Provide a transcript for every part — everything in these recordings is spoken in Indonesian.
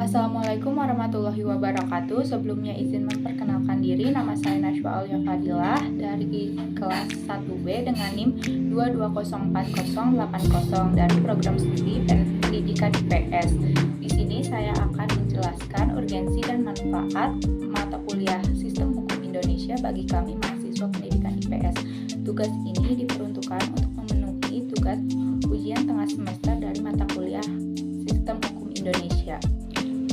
Assalamualaikum warahmatullahi wabarakatuh. Sebelumnya izin memperkenalkan diri, nama saya Najwa Aulia Fadilah dari kelas 1B dengan NIM 2204080 dari program studi pendidikan IPS. Di sini saya akan menjelaskan urgensi dan manfaat mata kuliah Sistem Hukum Indonesia bagi kami mahasiswa pendidikan IPS. Tugas ini diperuntukkan untuk memenuhi tugas ujian tengah semester dari mata kuliah Sistem Hukum Indonesia.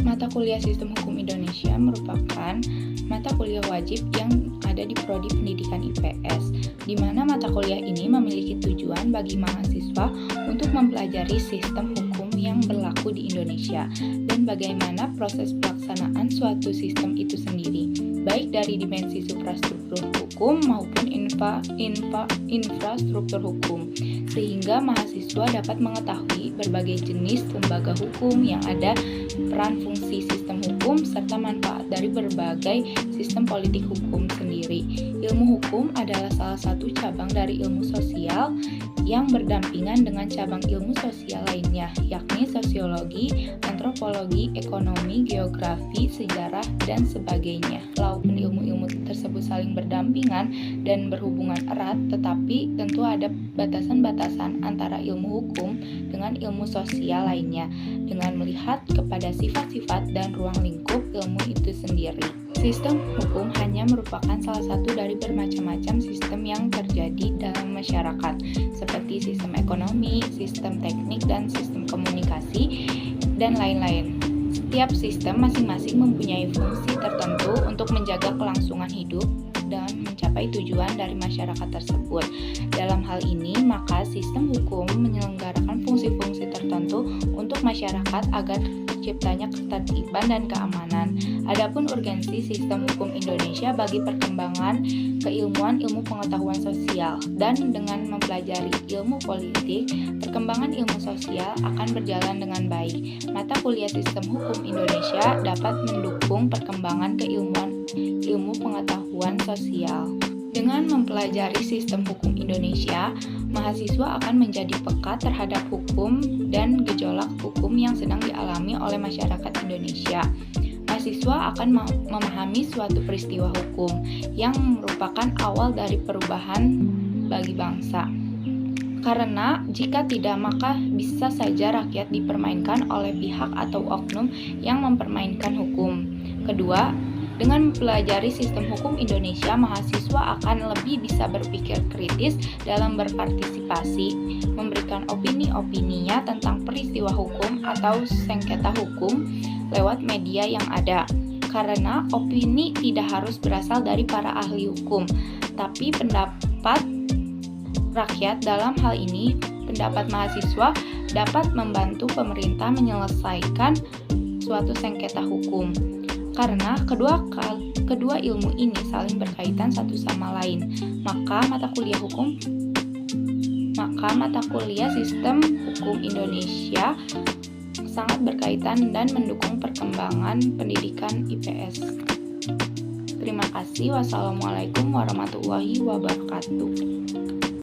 Mata kuliah Sistem Hukum Indonesia merupakan mata kuliah wajib yang ada di Prodi Pendidikan IPS, di mana mata kuliah ini memiliki tujuan bagi mahasiswa untuk mempelajari sistem hukum yang berlaku di Indonesia dan bagaimana proses pelaksanaan suatu sistem itu sendiri, baik dari dimensi suprastruktur hukum maupun infrastruktur hukum, sehingga mahasiswa dapat mengetahui berbagai jenis lembaga hukum yang ada, peran fungsi sistem hukum, serta manfaat dari berbagai sistem politik hukum sendiri. Ilmu hukum adalah salah satu cabang dari ilmu sosial yang berdampingan dengan cabang ilmu sosial lainnya, yakni sosiologi, antropologi, ekonomi, geografi, sejarah, dan sebagainya. Walaupun ilmu-ilmu tersebut saling berdampingan dan berhubungan erat, tetapi tentu ada batasan-batasan antara ilmu hukum dengan ilmu sosial lainnya, dengan melihat kepada sifat-sifat dan ruang lingkup ilmu itu sendiri. Sistem hukum hanya merupakan salah satu dari bermacam-macam sistem yang terjadi dalam masyarakat, seperti sistem ekonomi, sistem teknik, dan sistem komunikasi, dan lain-lain. Setiap sistem masing-masing mempunyai fungsi tertentu untuk menjaga kelangsungan hidup dan mencapai tujuan dari masyarakat tersebut. Dalam hal ini, maka sistem hukum menyelenggarakan fungsi-fungsi tertentu untuk masyarakat agar terciptanya ketertiban dan keamanan. Adapun urgensi sistem hukum Indonesia bagi perkembangan keilmuan ilmu pengetahuan sosial, dan dengan mempelajari ilmu politik, perkembangan ilmu sosial akan berjalan dengan baik. Mata kuliah Sistem Hukum Indonesia dapat mendukung perkembangan keilmuan ilmu pengetahuan sosial. Dengan mempelajari sistem hukum Indonesia, mahasiswa akan menjadi peka terhadap hukum dan gejolak hukum yang sedang dialami oleh masyarakat Indonesia. Mahasiswa akan memahami suatu peristiwa hukum yang merupakan awal dari perubahan bagi bangsa. Karena jika tidak, maka bisa saja rakyat dipermainkan oleh pihak atau oknum yang mempermainkan hukum. Kedua, dengan mempelajari sistem hukum Indonesia, mahasiswa akan lebih bisa berpikir kritis dalam berpartisipasi, memberikan opini-opininya tentang peristiwa hukum atau sengketa hukum lewat media yang ada. Karena opini tidak harus berasal dari para ahli hukum, tapi pendapat rakyat. Dalam hal ini, pendapat mahasiswa dapat membantu pemerintah menyelesaikan suatu sengketa hukum. Karena kedua ilmu ini saling berkaitan satu sama lain, maka mata kuliah Sistem Hukum Indonesia sangat berkaitan dan mendukung perkembangan pendidikan IPS. Terima kasih. Wassalamualaikum warahmatullahi wabarakatuh.